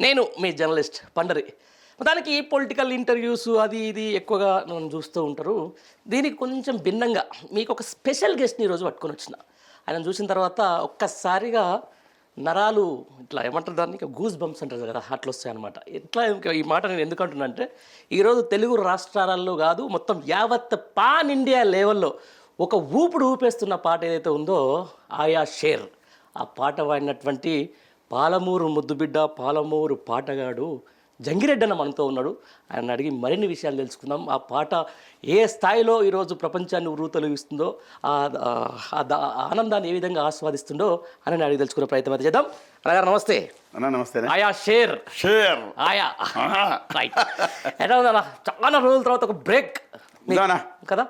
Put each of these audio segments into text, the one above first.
నేను మీ జర్నలిస్ట్ పండరి. దానికి political interviews అది ఇది ఎక్కువగా నన్ను చూస్తూ ఉంటారు. దీనికి కొంచెం భిన్నంగా మీకు ఒక స్పెషల్ గెస్ట్ని ఈరోజు పట్టుకొని వచ్చిన. ఆయన చూసిన తర్వాత ఒక్కసారిగా నరాలు ఇట్లా ఏమంటారు దాన్ని, గూస్ బంప్స్ అంటారు కదా, అట్లా వస్తాయి అనమాట. ఇట్లా ఈ మాట నేను ఎందుకు అంటున్నా అంటే, ఈరోజు తెలుగు రాష్ట్రాలలో కాదు మొత్తం యావత్ పాన్ ఇండియా లెవెల్లో ఒక ఊపుడు ఊపేస్తున్న పాట ఏదైతే ఉందో ఆయా షేర్. ఆ పాట వాడినటువంటి పాలమూరు ముద్దుబిడ్డ, పాలమూరు పాటగాడు జంగిరెడ్డి అన్న మనతో ఉన్నాడు. ఆయన అడిగి మరిన్ని విషయాలు తెలుసుకుందాం. ఆ పాట ఏ స్థాయిలో ఈరోజు ప్రపంచాన్ని ఉర్రూతలూగిస్తుందో, ఆనందాన్ని ఏ విధంగా ఆస్వాదిస్తుండో అని అడిగి తెలుసుకునే ప్రయత్నం అయితే చేద్దాం. అన్నగారు నమస్తే. నమస్తే. ఆయా షేర్ ఆయా రైట్. ఎలా ఉందన్న, చాలా రోజుల తర్వాత ఒక బ్రేక్ కదా.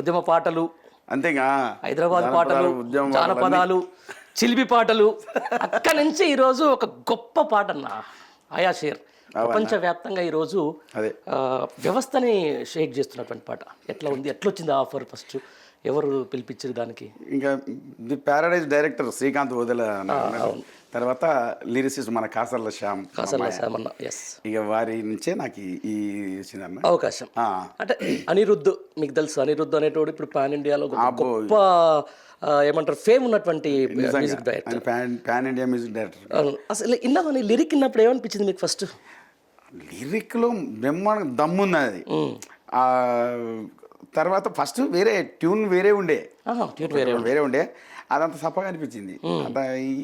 ఉద్యమ పాటలు అంతేగా, హైదరాబాద్ పాటలు, జానపదాలు, చిలిపి పాటలు, అక్కడి నుంచి ఈరోజు ఒక గొప్ప పాట అన్న ఆయా షేర్. ప్రపంచవ్యాప్తంగా ఈరోజు వ్యవస్థని షేక్ చేస్తున్నటువంటి పాట. ఎట్లా ఉంది, ఎట్లా వచ్చింది ఆఫర్, ఫస్ట్ ఎవరు పిలిపించారు దానికి? ఇంకా ది ప్యారడైజ్ డైరెక్టర్ శ్రీకాంత్ వదిల, తర్వాత లిరిసిస్ట్ మన కాసర్ల శ్యామ్ అన్న. ఎస్, ఇక వారి నుంచే నాకు ఈ వచ్చిందన్న అవకాశం. అంటే అనిరుద్ధ్, మీకు తెలుసు అనిరుద్ధ్ అనేటోడు ఇప్పుడు పాన్ ఇండియాలో గొప్ప ఏమంటారు ఫేమ్ ఉన్నటువంటి music director, pan India music director. అసలు ఇన్నామని లిరిక్ ఇన్నప్పుడు ఏమనిపించింది మీకు? ఫస్ట్ లిరిక్లో బ్రహ్మాండ దమ్ముంది అది. తర్వాత ఫస్ట్ వేరే ట్యూన్ వేరే ఉండే, అదంతా సప్పగా అనిపించింది. అంత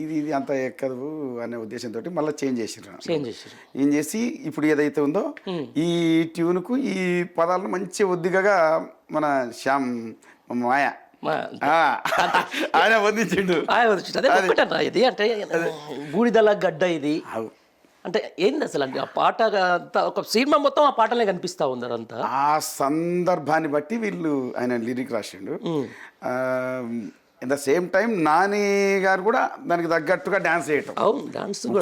ఇది అంత ఎక్కదు అనే ఉద్దేశంతో మళ్ళీ చేంజ్ చేసి ఇప్పుడు ఏదైతే ఉందో ఈ ట్యూన్కు ఈ పదాలను మంచి ఒద్దిగా మన శ్యామ్ మాయ ఆయన వదిలించిండు. ఇది అంటే బూడిదల గడ్డ ఇది అంటే ఏంది అసలు? ఆ పాట ఒక సినిమా మొత్తం ఆ పాటలే కనిపిస్తా ఉంది. అదంతా ఆ సందర్భాన్ని బట్టి వీళ్ళు ఆయన లిరిక్ రాసిండు. At the same time Nani గారు కూడా దానికి తగ్గట్టుగా డాన్స్ చేయటం,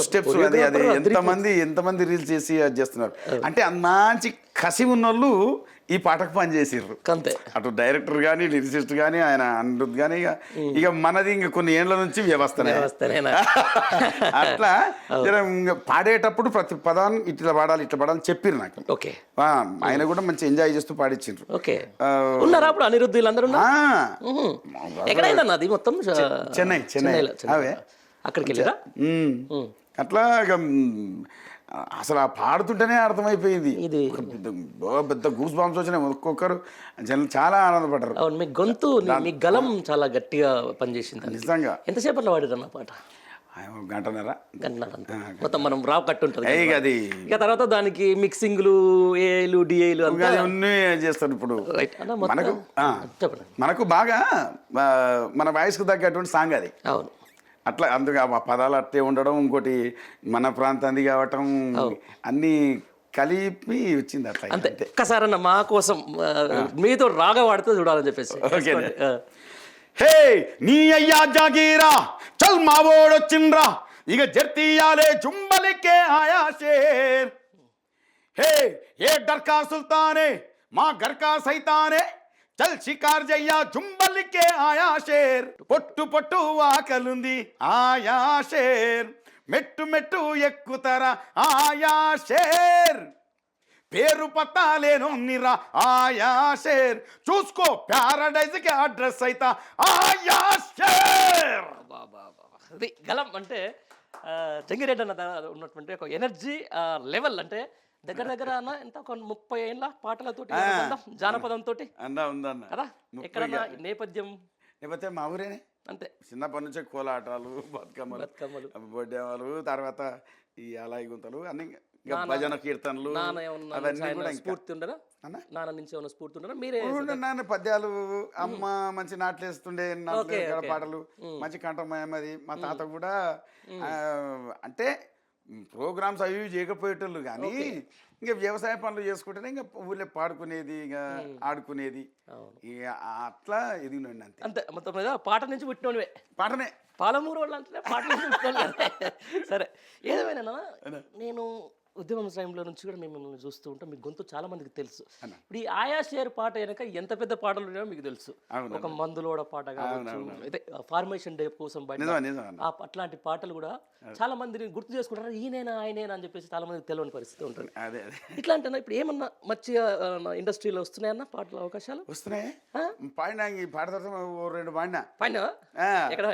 స్టెప్స్, అది ఎంతమంది రీల్స్ చేసి అది చేస్తున్నారు. అంటే మంచి కసి ఉన్నోళ్ళు ఈ పాటకు పని చేసిర్రు అంతే. అటు డైరెక్టర్ కానీ, లిరిసిస్ట్ కానీ, ఆయన అనిరుద్ధ్ కానీ, ఇక మనది ఇంక కొన్ని ఏళ్ళ నుంచి వ్యవస్థనే అట్లా పాడేటప్పుడు ప్రతి పదాన్ని ఇట్లా పాడాలి చెప్పిర్రు నాకు. ఓకే, ఆయన కూడా మంచి ఎంజాయ్ చేస్తూ పాడించిండ్రు. ఓకే, ఉన్నారా అప్పుడు అనిరుద్ధ్ వీళ్ళందరూ? ఎక్కడైనా అది మొత్తం చెన్నై అవే అక్కడికి వెళ్ళారా? అట్లా అసలు ఆ పాడుతుంటేనే అర్థమైపోయింది. ఇది పెద్ద గూస్ బాంబ్స్ వచ్చినాయి. ఒక్కొక్కరు జనం చాలా ఆనందపడ్డారు. అవును, మీ గొంతు, మీ గలం చాలా గట్టిగా పనిచేసింది నిజంగా. ఎంతసేపట్లో పాడారు అన్న పాట? గంటన్నర మొత్తం మనం రావ్ కట్ ఉంటుంది అది. ఇక తర్వాత దానికి మిక్సింగ్లు, ఏలు, డిఏలు అన్నీ చేస్తారు. ఇప్పుడు మనకు బాగా మన వాయిస్కి తగ్గటువంటి సాంగ్ అది. అవును, అట్లా అందుకే ఆ పదాలు అట్టే ఉండడం, ఇంకోటి మన ప్రాంతానికి కావటం, అన్నీ కలిపి వచ్చింది అట్లా. అంతే. ఒక్కసారి అన్న మా కోసం మీతో రాగా వాడితే చూడాలని చెప్పేసి. హే నీ అయ్యా జాగీరా చల్ మావోడొచ్చిండ్రా ఇక జర్తీయాలే జుంబలికే ఆయా షేర్. హే ఏ డర్కా సుల్తానే మా గర్కా సైతానే చల్ షికార్ జయ్యా జుంబలికే ఆయా షేర్. పొట్టు పొట్టు ఆకలుంది ఆయా షేర్, మెట్టు మెట్టు ఎక్కుతరా ఆయా షేర్, పేరు పట్టాలేను నిరా ఆయా షేర్, చూసుకో ప్యారడైజ్కి అడ్రస్ అయితా ఆయా షేర్. అది గలం అంటే జంగిరెడ్డి అన్న ఉన్నటువంటి ఒక ఎనర్జీ లెవెల్. అంటే దగ్గర దగ్గర అన్న ఎంత, ఒక 30 ఏళ్ళ పాటలతోటి, జానపదంతో కదా. ఎక్కడన్నా నేపథ్యం మా ఊరేనే అంతే. చిన్నప్పటి నుంచే కోలాటాలు, బతుకమ్మలు, బొడ్డెమ్మలు, తర్వాత ఈ అలాయి గుంతలు అన్ని, భజన కీర్తనలు, స్ఫూర్తి ఉండరా నాన్న నుంచి ఏమైనా స్ఫూర్తి ఉండరా? మీరే నాన్న పద్యాలు, అమ్మ మంచి నాట్లేస్తుండే పాటలు, మంచి కంఠమయమది. మా తాత కూడా అంటే ప్రోగ్రామ్స్ అవి చేయకపోయేటోళ్ళు కానీ ఇంకా వ్యవసాయ పనులు చేసుకుంటేనే ఇంకా ఊళ్ళో పాడుకునేది, ఇంకా ఆడుకునేది, ఇక అట్లా ఎదిగినండి అంతే. అంతే మొత్తం మీద పాట నుంచి పుట్టినోనివే. పాటనే పాలమూరు వాళ్ళు అంటే పాట నుంచి పుట్టినోళ్ళు. సరే, ఏదేమైనా నేను ఉద్యమం టైంలో నుంచి కూడా మేము మిమ్మల్ని చూస్తూ ఉంటాం. మీ గొంతు చాలా మందికి తెలుసు. ఇప్పుడు ఈ ఆయా షేర్ పాట వెనక ఎంత పెద్ద పాటలు ఉన్నాయో మీకు తెలుసు. ఒక మందులోడ పాట కావచ్చు, అయితే ఫార్మేషన్ డే కోసం బయట అట్లాంటి పాటలు కూడా చాలా మందిని గుర్తు చేసుకుంటారు. ఈయనేనా ఆయనేనా అని చెప్పేసి చాలా మందికి తెలియని పరిస్థితి ఉంటుంది. ఇట్లాంటి ఇప్పుడు ఏమన్నా మంచిగా ఇండస్ట్రీలో వస్తున్నాయన్న పాటల అవకాశాలు వస్తున్నాయి. పాడినా ఈ పాట తర్వాత 2 పాడినా ఎక్కడ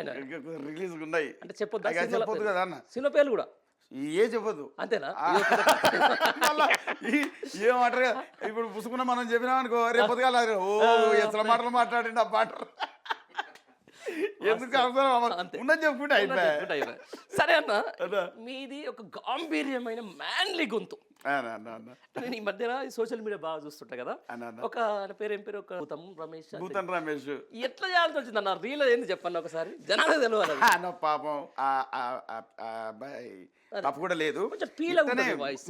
రిలీజ్ ఉన్నాయి అంటే చెప్పొద్దు చెప్పొద్దు కదా అన్న, సినిమా పేర్లు కూడా ఏ చెప్పదు అంతేనా? ఏమంటారు ఇప్పుడు పుసుకున్న మనం చెప్పినాం అనుకో, రేపు పొద్దుగాల ఎసల మాటలు మాట్లాడండి ఆ పాట ఎందుకు ఉన్నది చెప్పుకుంటే అయిపోయి. సరే అన్న, మీది ఒక గాంభీర్యమైన మ్యాన్లీ గొంతు. నేను ఈ మధ్యన సోషల్ మీడియా బాగా చూస్తుంటా కదా, ఒక పేరు ఏం పేరు, ఒక భూతన్ రమేష్ ఎట్లా చేయాల్సి వచ్చింది అన్న రీల్ ఏంది చెప్పండి ఒకసారి, జనాలు తెలియాలి. పాపం తప్పు కూడా లేదు.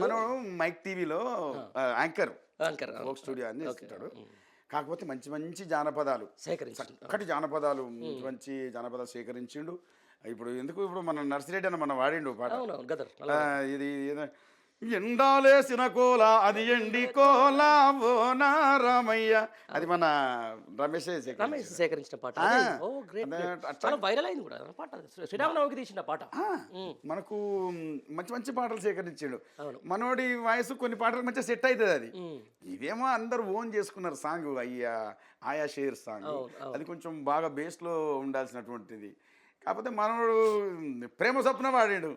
మనం మైక్ టీవీలో యాంకర్ స్టూడియో అని చేస్తుంటాడు. కాకపోతే మంచి మంచి జానపదాలు చక్కటి జానపదాలు మంచి జానపదాలు సేకరించిండు. ఇప్పుడు ఎందుకు ఇప్పుడు మన నర్సిరెడ్డి అన్న మనం వాడిండు పాట, ఇది ఎండాలేసిన కోల అది ఎండి కోలా ఓ నారామయ్య, అది మన రమేష్ సేకరించిన పాట. వైరల్ అయింది కూడా పాట, శ్రీరామనవమికి తీసిన పాట. మనకు మంచి మంచి పాటలు సేకరించాడు మనోడి వాయిస్. కొన్ని పాటలు మంచిగా సెట్ అవుతుంది. అది ఇదేమో అందరు ఓన్ చేసుకున్నారు సాంగ్, ఆయా షేర్ సాంగ్. అది కొంచెం బాగా బేస్లో ఉండాల్సినటువంటిది. కాకపోతే మనోడు ప్రేమ స్వప్నం వాడాడు,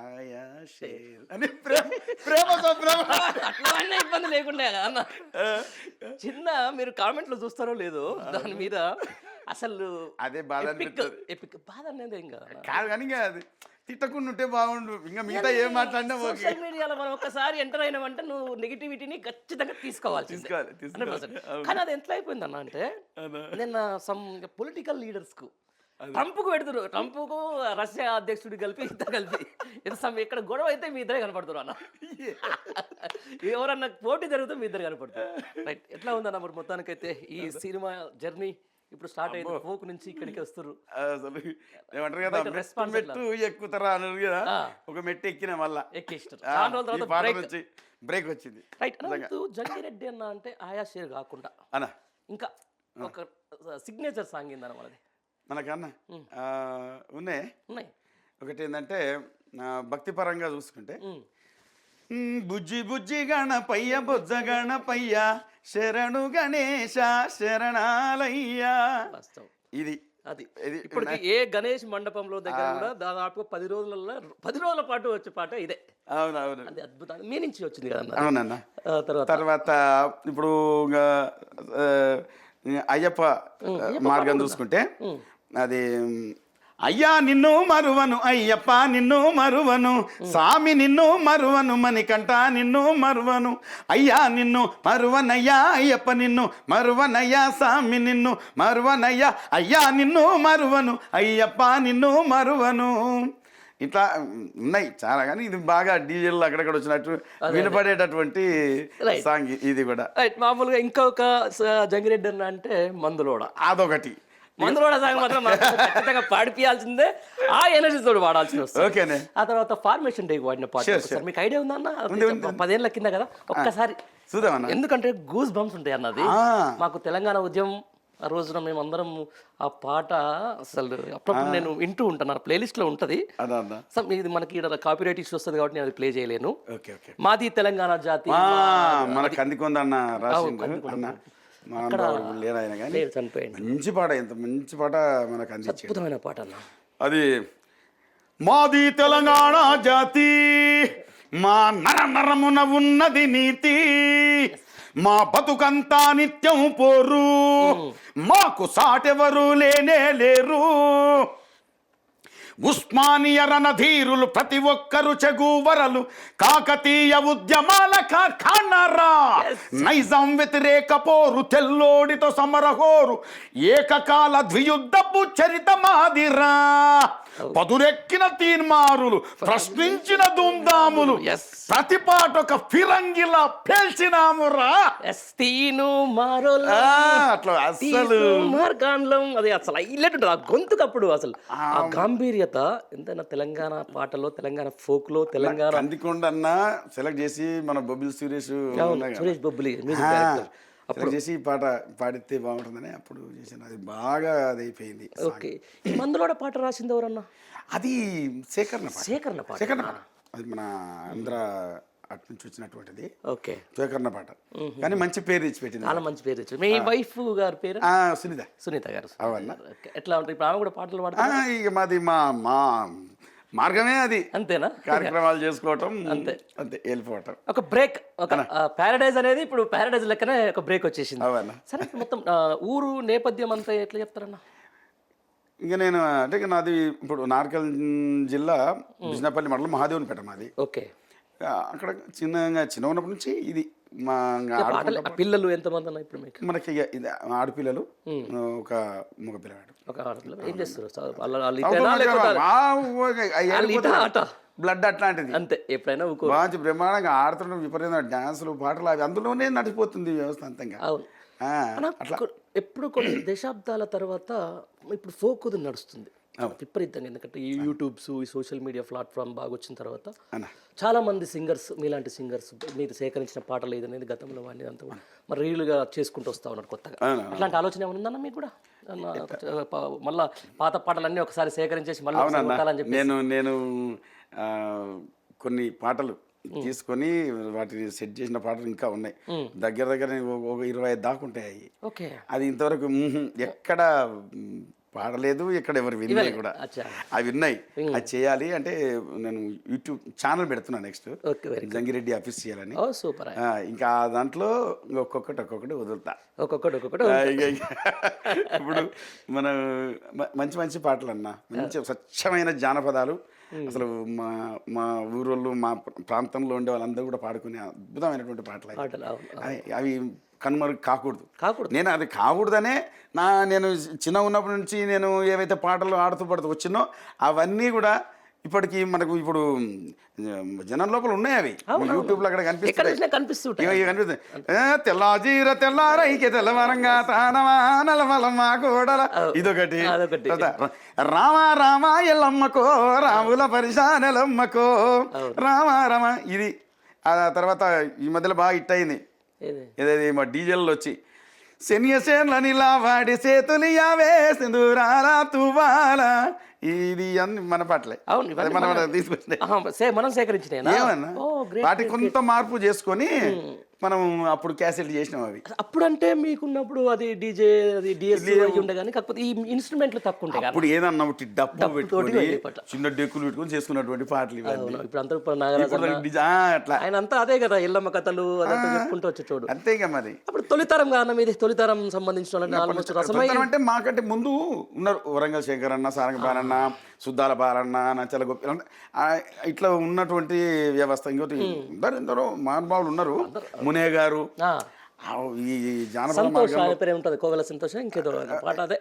ఆయా షేర్ అని ప్రేమ స్వప్నం. అట్లా ఇబ్బంది లేకుండా అన్న, చిన్న మీరు కామెంట్లు చూస్తారో లేదో దాని మీద అసలు అదే బాధ బాధ అనేది ఏం కాదు కానీ ఇంకా అది తిట్టకుండా ఉంటే బాగుండు. ఇంకా మిగతా ఏం మాట్లాడినా సోషల్ మీడియాలో మనం ఒకసారి ఎంటర్ అయినామంటే నువ్వు నెగిటివిటీని ఖచ్చితంగా తీసుకోవాలి. కానీ అది ఎట్లా అయిపోయింది అన్న అంటే, నిన్న సమ్ పొలిటికల్ లీడర్స్కు ట్రంప్కు పెడుతున్నారు, ట్రంప్కు రష్యా అధ్యక్షుడు కలిపి ఇద్దరు కలిపి ఇక్కడ గొడవ అయితే మీ ఇద్దరే కనపడుతున్నారు అన్న. ఎవరన్నా పోటీ జరిగితే మీ ఇద్దరు కనపడుతారు. రైట్, ఎట్లా ఉందన్న మరి మొత్తానికైతే ఈ సినిమా జర్నీ ఇప్పుడు స్టార్ట్ అయింది, ఫోక్ నుంచి ఇక్కడికి వస్తారు. అసలు ఏమంటారు కదా, మెట్టు ఎక్కుతారా అన్నారు కదా, ఒక మెట్టు ఎక్కిన మళ్ళా ఎక్కిస్తారు, బ్రేక్ వచ్చింది. రైట్, జంగిరెడ్డి అన్న అంటే ఆయా షేర్ కాకుండా అన్న ఇంకా ఒక సిగ్నేచర్ సాంగ్ ఏందన్న మనది మనకన్నా ఉన్నాయి. ఒకటి ఏంటంటే భక్తిపరంగా చూసుకుంటే, బుజ్జి బుజ్జి గణపయ్య బొజ్జ గణపయ్య శరణు గణేశ శరణాలయ్యా, ఇది అది ఇప్పటికి ఏ గణేష్ మండపంలో దగ్గర కూడా దాదాపు 10 రోజుల పాటు వచ్చే పాట ఇదే. అవునవును, అది అద్భుతంగా మీ నుంచి వచ్చింది కదా. అవునన్న. తర్వాత ఇప్పుడు అయ్యప్ప మార్గం చూసుకుంటే, అది అయ్యా నిన్ను మరువను అయ్యప్ప నిన్ను మరువను, స్వామి నిన్ను మరువను, మణికంఠ నిన్ను మరువను, అయ్యా నిన్ను మరువనయ్యా అయ్యప్ప నిన్ను మరువనయ్యా, స్వామి నిన్ను మరువనయ్యా, అయ్యా నిన్ను మరువను అయ్యప్ప నిన్ను మరువను. ఇట్లా ఉన్నాయి చాలా, కానీ ఇది బాగా డీజేలు అక్కడక్కడ వచ్చినట్టు వినపడేటటువంటి సాంగ్ ఇది కూడా. మామూలుగా ఇంకొక జంగిరెడ్డి అన్న అంటే మందులోడ, అదొకటి. మందులోడ సాంగ్ మాత్రం ఖచ్చితంగా పాడిపియాల్సిందే, ఆ ఎనర్జీతో వాడాల్సి వస్తుంది. ఓకేనే. ఆ తర్వాత ఫార్మేషన్ డే వాడిన పాట మీకు ఐడియా ఉందా అన్న? 10 ఏళ్ళ కింద కదా, ఒక్కసారి చూద్దామన్నా. ఎందుకంటే గూస్ బంప్స్ ఉంటాయి అన్నది. మాకు తెలంగాణ ఉద్యమం ఆ రోజున మేమందరం ఆ పాట అసలు అప్పుడప్పుడు నేను వింటూ ఉంటాను, నా ప్లేలిస్ట్లో ఉంటుంది. ఇది మనకి ఇక్కడ కాపీరైట్ ఇష్యూ వస్తుంది కాబట్టి నేను అది ప్లే చేయలేను. మాది తెలంగాణ జాతి మంచి పాట, ఎంత మంచి పాట మనకు అద్భుతమైన పాట అన్న అది. మాది తెలంగాణ జాతి మా నర నరమున ఉన్నది నీతి, మా బతుకంతా నిత్యం పోరు, మాకు సాటెవరు లేనే లేరు, ఉస్మానియా రణధీరులు ప్రతి ఒక్కరు చెగువరలు, కాకతీయ ఉద్యమాల కార్ఖానారా, నైజాం వ్యతిరేక పోరు తెల్లోడితో సమరహోరు, ఏకకాల ద్వియుద్ధపు చరిత మాదిరా, పదురెక్కిన తీన్మారులు ప్రశ్నించిన దుందాములు, ప్రతి పాట ఒక ఫిరంగిలా పేల్చినామురా. అట్లా అసలు మార్గాండం అది అసలు హైలైట్ ఉంటుంది ఆ గొంతుకప్పుడు, అసలు ఆ గాంభీర్యత ప్రాముఖ్యత ఎంతైనా తెలంగాణ పాటలో, తెలంగాణ ఫోక్లో, తెలంగాణ కందికొండ అన్న సెలెక్ట్ చేసి మన బొబ్బిలి సురేష్ సురేష్ బొబ్బులి మ్యూజిక్ డైరెక్టర్ అప్పుడు చేసి ఈ పాట పాడితే బాగుంటుందని అప్పుడు చేశాను. అది బాగా అది అయిపోయింది. ఓకే. ఈ మందులోడ పాట రాసింది ఎవరన్నా? అది సేకరణ పాట. అది మన ఆంధ్ర అటు నుంచి వచ్చినటువంటిది. ఓకే. సేకరణ పాట కానీ మంచి పేరు తెచ్చి పెట్టింది. చాలా మంచి పేరు తెచ్చింది. మీ వైఫ్ గారి పేరు సునీత గారు. ఎట్లా ఉంటుంది ఇప్పుడు? ఆమె కూడా పాటలు పాడుతుంది. ఇక మాది మా మార్గమే అది. అంతేనా? కార్యక్రమాలు చేసుకోవటం అంతే వెళ్ళిపోవటం. ఒక బ్రేక్, ఒక ప్యారడైజ్ అనేది ఇప్పుడు ప్యారడైజ్ లెక్కనే ఒక బ్రేక్ వచ్చేసింది. సరే, మొత్తం ఊరు నేపథ్యం అంతా ఎట్లా చెప్తారన్నా? ఇంకా నేను అంటే నాది ఇప్పుడు నార్కల్ జిల్లా బిజినపల్లి మండలం మహాదేవునిపేట మాది. ఓకే. అక్కడ చిన్న ఉన్నప్పటి నుంచి ఇది మా పిల్లలు ఎంతమంది అన్న ఇప్పుడు మీకు? మనకి ఇది ఆడపిల్లలు, ఒక మగ పిల్లవాడు. ఒక ఆడపిల్ల. ఏం చేస్తారు? బ్లడ్ అట్లాంటిది అంతే. ఎప్పుడైనా మంచి బ్రహ్మాండంగా ఆడుతున్న విపరీతమైన డాన్సులు, పాటలు అవి అందులోనే నడిచిపోతుంది వ్యవస్థ అంతంగా. అట్లా ఎప్పుడు కొన్ని దశాబ్దాల తర్వాత ఇప్పుడు ఫోక్ నడుస్తుంది విపరీతంగా. ఎందుకంటే ఈ యూట్యూబ్స్, ఈ సోషల్ మీడియా ప్లాట్ఫామ్ బాగా వచ్చిన తర్వాత చాలా మంది సింగర్స్, మీలాంటి సింగర్స్ మీరు సేకరించిన పాటలు ఏదనేది గతంలో వాడిని అంతా మరి రీలుగా చేసుకుంటూ వస్తూ ఉన్నారు కొత్తగా. అట్లాంటి ఆలోచన ఏమైనా ఉందన్న మీకు కూడా? మళ్ళీ పాత పాటలన్నీ ఒకసారి సేకరించేసి మళ్ళీ నేను కొన్ని పాటలు తీసుకొని వాటిని సెట్ చేసిన పాటలు ఇంకా ఉన్నాయి. దగ్గర ఒక 25 దాకా ఉంటాయి. అది ఇంతవరకు ఎక్కడ పాడలేదు, ఇక్కడ ఎవరు విన్నాయి కూడా. అవి విన్నాయి. అది చేయాలి అంటే నేను యూట్యూబ్ ఛానల్ పెడుతున్నాను నెక్స్ట్, జంగిరెడ్డి అఫీషియల్ అని. సూపర్. ఇంకా దాంట్లో ఒక్కొక్కటి వదులుతా. ఇప్పుడు మనం మంచి మంచి పాటలు అన్నా, మంచి స్వచ్ఛమైన జానపదాలు అసలు మా ఊరోళ్ళు, మా ప్రాంతంలో ఉండే వాళ్ళందరూ కూడా పాడుకునే అద్భుతమైనటువంటి పాటలు అవి కనుమరుగు కాకూడదు. నేను అది కాకూడదనే నేను చిన్న ఉన్నప్పటి నుంచి నేను ఏవైతే పాటలు ఆడుతూ పడుతూ వచ్చినో అవన్నీ కూడా ఇప్పటికి మనకు ఇప్పుడు జనం లోపల ఉన్నాయి. అవి యూట్యూబ్లో అక్కడ కనిపిస్తుంది. తెల్లాజీర తెల్లారైకి తెల్లవరంగా తానవానలమలమ్మ కోడల, ఇదొకటి. రామ ఎల్లమ్మకో రాముల పరిశానెలమ్మకో రామ ఇది. ఆ తర్వాత ఈ మధ్యలో బాగా హిట్ అయింది ఏదైతే మా డీజేల్లో వచ్చి శనియసేన్లనిలా వాడి చేతులు యావే సింధూరారా తువాలా, ఇది అన్ని మన పాటలే. మనం తీసుకొచ్చినాయి, మనం సేకరించినాయి. ఏమన్నా వాటి కొంత మార్పు చేసుకొని మనం అప్పుడు క్యాసెట్ చేసినాం. అవి అప్పుడు అంటే మీకున్నప్పుడు అది డీజే, అది డిఎస్సీ ఉండే కానీ కాకపోతే ఈ ఇన్స్ట్రుమెంట్లు తక్కువ ఉంటాయి. అప్పుడు ఏదన్నా డబ్బు పెట్టుకొని చిన్న డెక్కులు పెట్టుకొని చేసుకున్నటువంటి పాటలు. ఇప్పుడు అంతా నాగరాజు అట్లా ఆయన అంతా అదే కదా, ఎల్లమ్మ కథలు అదంతా చెప్పుకుంటూ వచ్చే చూడు. అంతేగా మరి. అప్పుడు తొలితరం కారణం ఇది, తొలితరం సంబంధించిన అంటే మాకంటే ముందు ఉన్నారు వరంగల్ శేఖర్ అన్న, సారంగ బాలన్న, సుద్దాల బాలన్న, నచ్చల గోపి, ఇట్లా ఉన్నటువంటి వ్యవస్థ. ఇంకోటి ఎందరో మహానుభావులు ఉన్నారు. మునే గారు, ఈ జానపద ఉంటుంది కోవెల సంతోషం, ఇంకేదో పాట అదే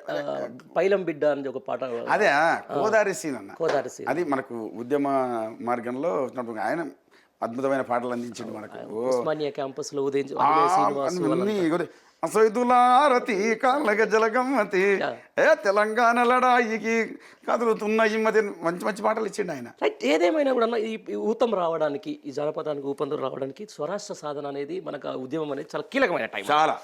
పైలం బిడ్డ అని ఒక పాట. అదే కోదారి సీన్ అన్న. కోదారి సీన్ అది మనకు ఉద్యమ మార్గంలో వచ్చినప్పుడు ఆయన అద్భుతమైన పాటలు అందించింది మనకు. ఉస్మానియా క్యాంపస్ లో అసైదులారతి కాళ్ళగ జలగమ్మతి తెలంగాణ లడాయికి కదులుతున్న ఈ మధ్య మంచి మంచి పాటలు ఇచ్చిండు ఆయన. ఏదేమైనా కూడా ఈ ఊతం రావడానికి, ఈ జానపదానికి ఊపందులు రావడానికి స్వరాష్ట్ర సాధన అనేది మనకు ఉద్యమం అనేది చాలా కీలకమైన టైం. చాలా.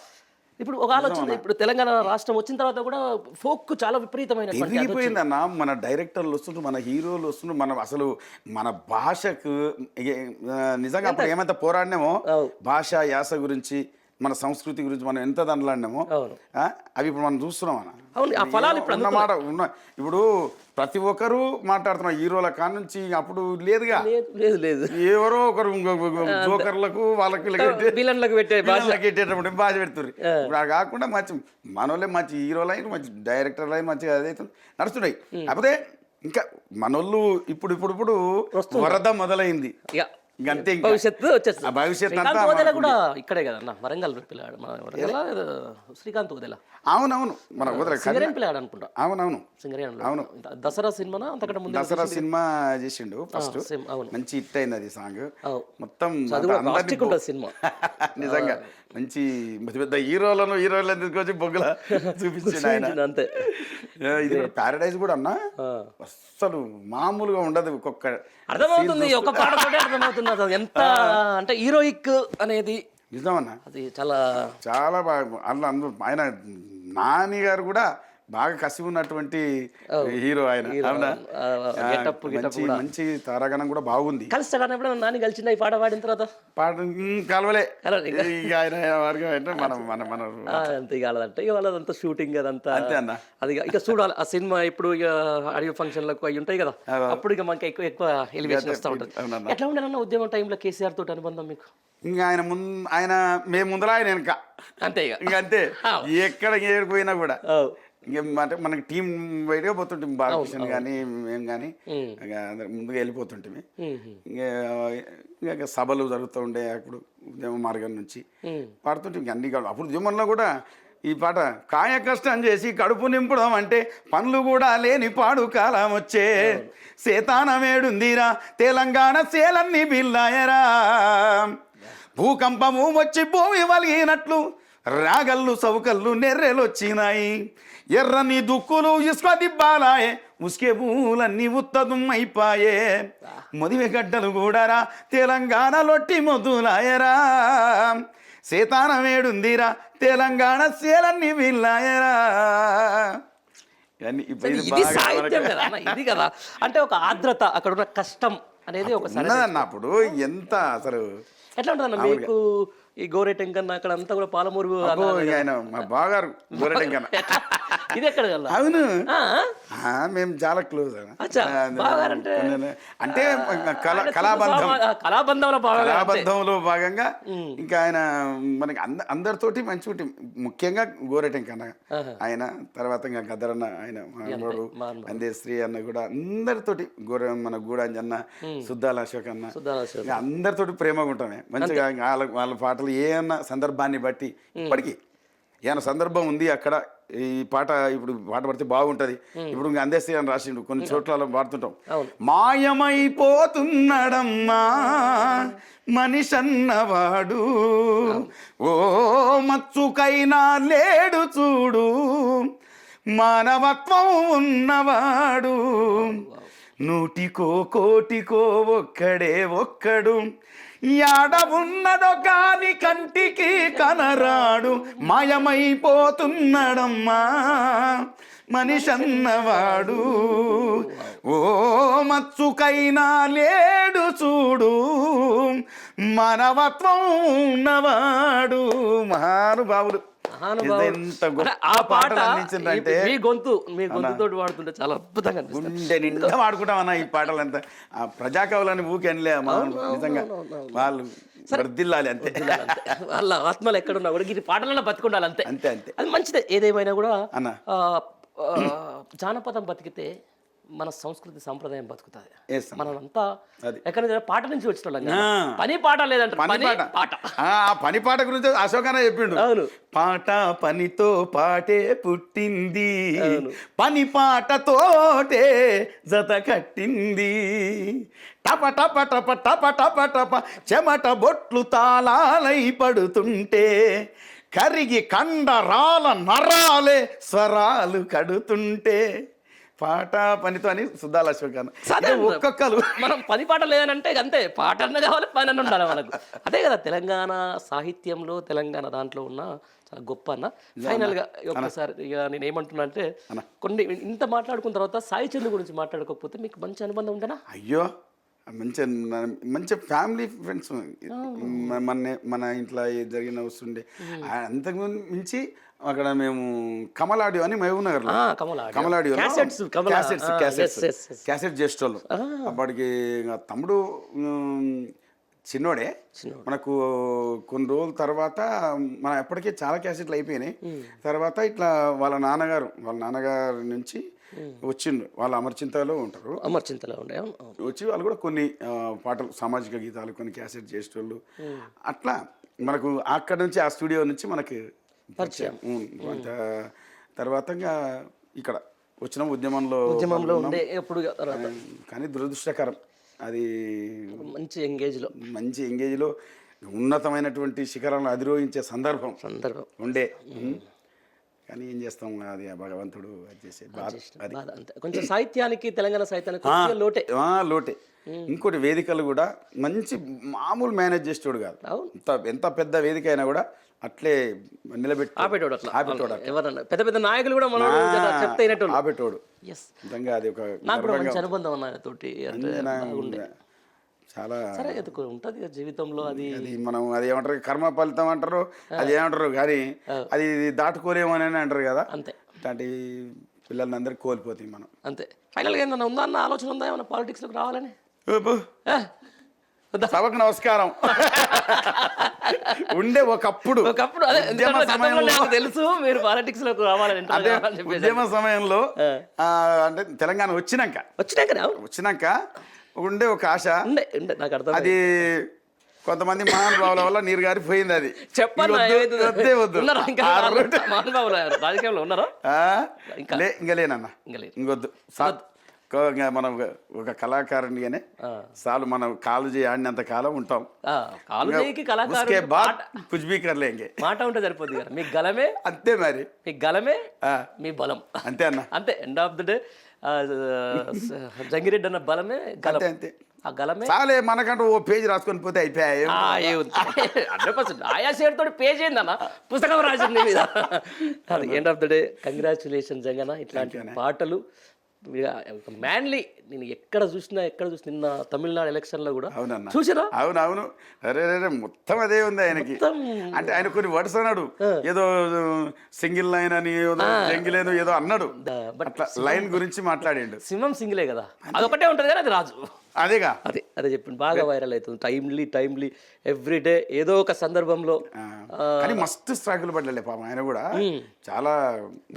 ఇప్పుడు ఒక ఆలోచన, ఇప్పుడు తెలంగాణ రాష్ట్రం వచ్చిన తర్వాత కూడా ఫోక్ చాలా విపరీతమైన తిరిగిపోయిందన్న. మన డైరెక్టర్లు వస్తుండ్రు, మన హీరోలు వస్తుండ్రు, మన అసలు మన భాషకు నిజంగా అప్పుడు ఏమైతే పోరాడినామో భాష యాస గురించి, మన సంస్కృతి గురించి మనం ఎంత దండలాడినామో అవి ఇప్పుడు మనం చూస్తున్నాం అన్న. ఉన్నమాట ఇప్పుడు ప్రతి ఒక్కరు మాట్లాడుతున్నారు హీరోల కాడ నుంచి. అప్పుడు లేదుగా, ఎవరో ఒకరు జోకర్లకు వాళ్ళకి పెట్టేటప్పుడు భాష పెడుతున్నారు. ఇప్పుడు అది కాకుండా మంచి మనోళ్ళే మంచి హీరోలు అయిన, మంచి డైరెక్టర్లు అయిన, మంచిగా అదైతే నడుస్తున్నాయి. కాకపోతే ఇంకా మనోళ్ళు ఇప్పుడు వరద మొదలైంది. ఇంకంతే ఇంకా. భవిష్యత్తు వచ్చేస్తుంది. ఆ భవిష్యత్తు అంతా శ్రీకాంత్ ఓదెల మనకు కూడా ఇక్కడే కదన్న, వరంగల్ పిల్లాడు. మన వరంగల్ శ్రీకాంత్ ఓదెల అవునవును మన వదల సింగరేణి పిల్లాడు అనుకుంటా. అవునవును సింగరేణి అవును. దసరా సినిమానా అంతకంటే ముందు దసరా సినిమా చేసిండు ఫస్ట్, అవును. మంచి హిట్ అయింది అది సాంగ్. అవును. మొత్తం అది కూడా అందరినీ plastic ఉంటుంది సినిమా. నిజంగా మంచి పెద్ద పెద్ద హీరోలను తీసుకొచ్చి బొగ్గుల చూపించిండు ఆయన. అంతే. ఇది ప్యారడైజ్ కూడా అన్న అస్సలు మామూలుగా ఉండదు. ఒక్కొక్క అర్థమవుతుంది, ఒక పాటతోనే అర్థమవుతుంది అసలు ఎంత అంటే హీరోయిక్ అనేది. నిజమన్నా అది చాలా చాలా బాగా అందులో అందరూ ఆయన నాని గారు కూడా బాగా కసి ఉన్నటువంటి హీరో ఆయన. అవునా? మంచి మంచి తారాగణం కూడా బాగుంది. కలిస్తాడు ఎప్పుడైనా నాని కలిసిందా ఈ పాట పాడిన తర్వాత? పాట కలవలే ఇక ఆయన వర్గం అంటే మనం మన మన అంతే కాలేదంటే ఇక వాళ్ళదంతా షూటింగ్ అదంతా అంతే అన్న. అది ఇక చూడాలి ఆ సినిమా. ఇప్పుడు ఇక ఆడియో ఫంక్షన్లకు అవి ఉంటాయి కదా, అప్పుడు ఇక మనకి ఎక్కువ ఎక్కువ ఎలివేషన్ వస్తూ ఉంటుంది. ఎట్లా ఉండేనన్న ఉద్యమం టైంలో కేసీఆర్ తోటి అనుబంధం మీకు? ఇంకా ఆయన మేము ముందర ఆయన వెనక అంతే ఇక అంతే. ఎక్కడ ఏడిపోయినా కూడా అంటే మనకి టీం బయటగా పోతుంటాం. బాలకృష్ణ కానీ మేము కానీ ముందుగా వెళ్ళిపోతుంటే ఇంకా సభలు జరుగుతూ ఉండే అప్పుడు ఉద్యమ మార్గం నుంచి పాడుతుంటే ఇంక అన్ని కాదు. అప్పుడు ఉద్యమంలో కూడా ఈ పాట కాయ కష్టం చేసి కడుపు నింపడం అంటే పనులు కూడా లేని పాడు కాలం వచ్చే సేతానమేడుందిరా తెలంగాణ సేలన్నీ బిల్లాయరా భూకంపము వచ్చి భూమి వలిగినట్లు రాగళ్ళు సౌకళ్ళు నెర్రెలొచ్చినాయి ఎర్రని దుక్కులు ఇసుక దిబ్బాలాయే ఉసుకే పూలన్నీ ఉత్తదం అయిపాయే మొదివే గడ్డలు కూడారా తెలంగాణ లొట్టి మొద్దులాయరా సేతానమేడుందిరా తెలంగాణ సేలన్నీ వీళ్ళాయరా. ఇది సాహిత్యం కదా అన్న, ఇది కదా అంటే ఒక ఆర్ద్రత, అక్కడ ఉన్న కష్టం అనేది ఒక అప్పుడు ఎంత అసలు ఎట్లా ఉంటుందన్న మీకు? ఈ గోరెటెంకన్న అక్కడ అంతా కూడా పాలమూరు ఆయన మా బాగారు గోరెటెంకన్న. ఇది ఎక్కడ కదా? అవును మేము చాలా క్లోజ్ అంటే కళాబంధంలో భాగంగా ఇంకా ఆయన మనకి అందరితోటి మంచి ఉంటుంది. ముఖ్యంగా గోరెటెంకన్న ఆయన తర్వాత ఇంకా గద్దరన్న ఆయన మనోడు అందేశ్రీ అన్న కూడా అందరితోటి మన గూడాంజన్న సుద్దాల అశోక్ అన్న అందరితోటి ప్రేమగా ఉంటామే మంచిగా. వాళ్ళ పాటలు ఏమన్నా సందర్భాన్ని బట్టి ఇప్పటికీ ఏమైనా సందర్భం ఉంది అక్కడ ఈ పాట ఇప్పుడు పాట పడితే బాగుంటుంది. ఇప్పుడు ఇంకా అందేస్తే అని రాసిండు, కొన్ని చోట్ల పాడుతుంటాం. మాయమైపోతున్నాడమ్మా మనిషన్నవాడు ఓ మచ్చుకైనా లేడు చూడు మానవత్వం ఉన్నవాడు నూటికో కోటికో ఒక్కడు యాడ ఉన్నదో కాని కంటికి కనరాడు మాయమైపోతున్నాడమ్మా మనిషన్నవాడు ఓ మచ్చుకైనా లేడు చూడు మానవత్వం ఉన్నవాడు. మహానుభావుడు ఆ పాట మీ గొంతుతో వాడుతుంటే చాలా అద్భుతంగా గుండె నిండా వాడుకుంటాం అన్న. ఈ పాటలంతా ఆ ప్రజాకవులని ఊకి అనలే నిజంగా వాళ్ళు వర్దిల్లాలి అంతే. వాళ్ళ ఆత్మలు ఎక్కడున్నా కూడా ఈ పాటలలో బతికుండాలి అంతే. అంతే అంతే అది మంచిదే. ఏదేమైనా కూడా జానపదం బతికితే మన సంస్కృతి సంప్రదాయం బతుకుతుంది. మనంతా ఎక్కడ పాట నుంచి వచ్చిన వాళ్ళం, పని పాట లేదంటే పని పాట గురించి అశోకన్న చెప్పిండు. పాట పనితో పాటే పుట్టింది పని పాటతోటే జత కట్టింది టప టప టప టప టప టప చెమట బొట్లు తాళాలై పడుతుంటే కరిగి కండరాల నరాలే స్వరాలు కడుతుంటే పాట పనితో అని సుద్దాల అశోక్ ఒక్కొక్కరు మనం పని పాట లేదనంటే అంతే, పాట అన్న కావాలి పని అన్న ఉండాలి మనకు. అదే కదా తెలంగాణ సాహిత్యంలో తెలంగాణ దాంట్లో ఉన్న చాలా గొప్ప అన్న. ఫైనల్గా ఒక్కసారి ఇక నేను ఏమంటున్నా అంటే కొన్ని ఇంత మాట్లాడుకున్న తర్వాత సాయి చందు గురించి మాట్లాడుకోకపోతే మీకు మంచి అనుబంధం ఉండనా? అయ్యో మంచి మంచి ఫ్యామిలీ ఫ్రెండ్స్ మన ఇంట్లో జరిగిన వస్తుండే. అంతకుముందు మించి అక్కడ మేము కమల్ ఆడియో అని మహబూబ్ నగర్లో కమల్ ఆడియో క్యాసెట్ చేసేటోళ్ళు. అప్పటికి తమ్ముడు చిన్నోడే. మనకు కొన్ని రోజుల తర్వాత మన ఎప్పటికే చాలా క్యాసెట్లు అయిపోయినాయి. తర్వాత ఇట్లా వాళ్ళ నాన్నగారు నుంచి వచ్చిండు, వాళ్ళు అమర్చింతలో ఉంటారు. అమర్చింతలో ఉండే వచ్చి వాళ్ళు కూడా కొన్ని పాటలు సామాజిక గీతాలు కొన్ని క్యాసెట్ చేసేటోళ్ళు. అట్లా మనకు అక్కడ నుంచి ఆ స్టూడియో నుంచి మనకి పరిచయం. తర్వాత ఇక్కడ వచ్చిన ఉద్యమంలో ఉండే ఎప్పుడు కానీ దురదృష్టకరం అది. మంచి ఎంగేజ్లో ఉన్నతమైనటువంటి శిఖరాలను అధిరోహించే సందర్భం ఉండే. కానీ ఏం చేస్తాం, అది భగవంతుడు అది చేసే బాధ అంతే. కొంచెం సాహిత్యానికి, తెలంగాణ సాహిత్యానికి లోటే. ఇంకోటి వేదికలు కూడా మంచి మామూలు మేనేజ్ చేసేటోడు కాదు. ఎంత పెద్ద వేదిక అయినా కూడా అట్లే నిలబెట్టి ఆపేటోడు. ఎవరన్నా పెద్ద పెద్ద నాయకులు కూడా మనం చెప్తే ఆపేటోడు. నిజంగా అది ఒక మంచి అనుబంధం ఉన్న తోటి చాలా ఉంటది జీవితంలో. అది మనం అది ఏమంటారు, కర్మ ఫలితం అంటారు, అది ఏమంటారు, కానీ అది దాటుకోలేమని అంటారు కదా. అంతే. ఇట్లాంటి పిల్లల్ని అందరికి కోల్పోతాయి మనం. అంతే. ఫైనల్గా ఏంటన్నా ఉందా అన్న ఆలోచన ఉందా ఏమన్నా పాలిటిక్స్లోకి రావాలని? సభకు నమస్కారం. ఉండే ఒకప్పుడు అదే తెలుసు మీరు పాలిటిక్స్ లోకి రావాలని. ఉద్యమ సమయంలో అంటే తెలంగాణ వచ్చినాక ఉండే ఒక ఆశ. నాకు అర్థం. అది కొంతమంది మహానుభావుల వల్ల నీరు గారిపోయింది. అది చెప్పాలి. రాజకీయంలో ఉన్నారా? ఇంకా లేనన్నా, ఇంకొద్దు. మనం ఒక కళాకారునిగానే చాలు, మనం కాలు ఆడినంత కాలం ఉంటాం. కుజ్బీకర్లేంగే మాట ఉంటే సరిపోద్ది కదా. మీ గలమే అంతే, మరి మీ గలమే మీ బలం. అంతే అన్న, అంతే. End of the day Jangireddy అన్న బలమే గలం. అంతే. ఆ గలమే చాలే. మనకంటూ ఓ పేజీ రాసుకొని పోతే అయిపోయాయి. 100% ఆయా షేర్ తోటి పేజ్ ఏందన్న, పుస్తకం రాసింది మీద. అది end of the day. Congratulation Janganna. ఇట్లాంటి పాటలు మ్యాన్లీ నేను ఎక్కడ చూసినా నిన్న తమిళనాడు ఎలక్షన్లో కూడా చూసినా. అవునవును. అరే మొత్తం అదే ఉంది ఆయనకి. అంటే ఆయన కొన్ని వర్డ్స్ అన్నాడు, ఏదో సింగిల్ లైన్ అని, జంగిల్ ఏదో అన్నాడు. లైన్ గురించి మాట్లాడిండు. సింహం సింగిలే కదా, అదొకటే ఉంటుంది కానీ అది రాజు. అదేగా, అదే చెప్పింది. బాగా వైరల్ అవుతుంది. టైమ్లీ ఎవ్రీడే ఏదో ఒక సందర్భంలో. కానీ మస్తు స్ట్రగుల్ పడ్డాలే పాపం ఆయన కూడా. చాలా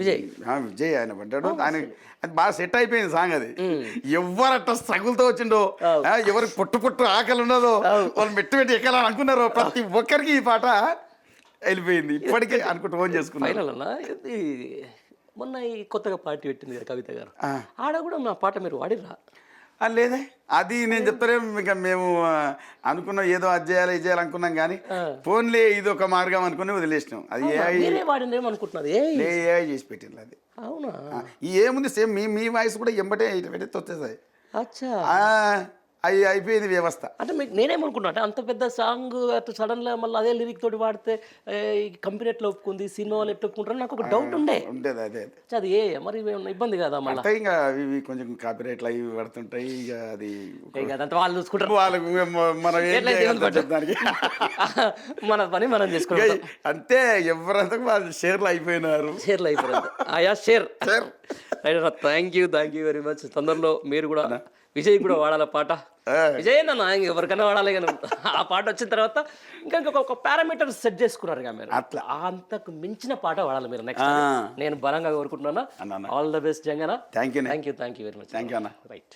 విజయ్ ఆయన పడ్డాడు. ఆయన అది బాగా సెట్ అయిపోయింది సాంగ్. అది ఎవరట్ట స్ట్రగుల్తో వచ్చిండో, ఎవరికి పుట్టు ఆకలి ఉన్నదో, వాళ్ళు మెట్టి ఎక్కాలని అనుకున్నారో, ప్రతి ఒక్కరికి ఈ పాట వెళ్ళిపోయింది. ఇప్పటికే అనుకుంటూ ఫోన్ చేసుకున్నారు. మొన్న ఈ కొత్తగా పార్టీ పెట్టింది కదా కవిత గారు, ఆడ కూడా నా పాట మీరు వాడిరా? లేదే, అది నేను చెప్తానే. ఇంకా మేము అనుకున్నాం ఏదో అది చేయాలి ఇది చేయాలి అనుకున్నాం, కానీ ఫోన్లే ఇది ఒక మార్గం అనుకుని వదిలేసినాం. అది ఏఐ చేసి పెట్టింది. అది అవునా? ఏముంది, సేమ్ మీ వాయిస్ కూడా ఎంబటే వచ్చేసాయి. అది అయిపోయింది వ్యవస్థ. అంటే మీకు నేనేమనుకున్నా అంటే అంత పెద్ద సాంగ్ అటు సడన్గా మళ్ళీ అదే లిరిక్ తోటి వాడితే కంపెనీ ఎట్లా ఒప్పుకుంది, సినిమా వాళ్ళు ఎట్లా ఒప్పుకుంటారు నాకు ఒక డౌట్ ఉండేది. అది మరి ఇబ్బంది కదా మళ్ళీ. ఇంకా ఇవి కొంచెం కాపీరైట్లు అవి పడుతుంటాయి. ఇక అది వాళ్ళు చూసుకుంటారు. వాళ్ళకు మనం మన పని మనం చేసుకుంటాం అంతే. ఎవరంతా వాళ్ళు షేర్లు అయిపోయినారు. ఆయా share. Thank you very much. తొందరలో మీరు కూడా విజయ్ కూడా వాడాల పాట. విజయ్ అన్న ఎవరికైనా వాడాలి కానీ ఆ పాట వచ్చిన తర్వాత ఇంకా ఒక పారామీటర్ సెట్ చేసుకున్నారు కదా మీరు. అట్లా అంతకు మించిన పాట వాడాలి మీరు నెక్స్ట్. నేను బలంగా కోరుకుంటున్నాను. All the best Janganna. Thank you very much. Thank you అన్న. రైట్.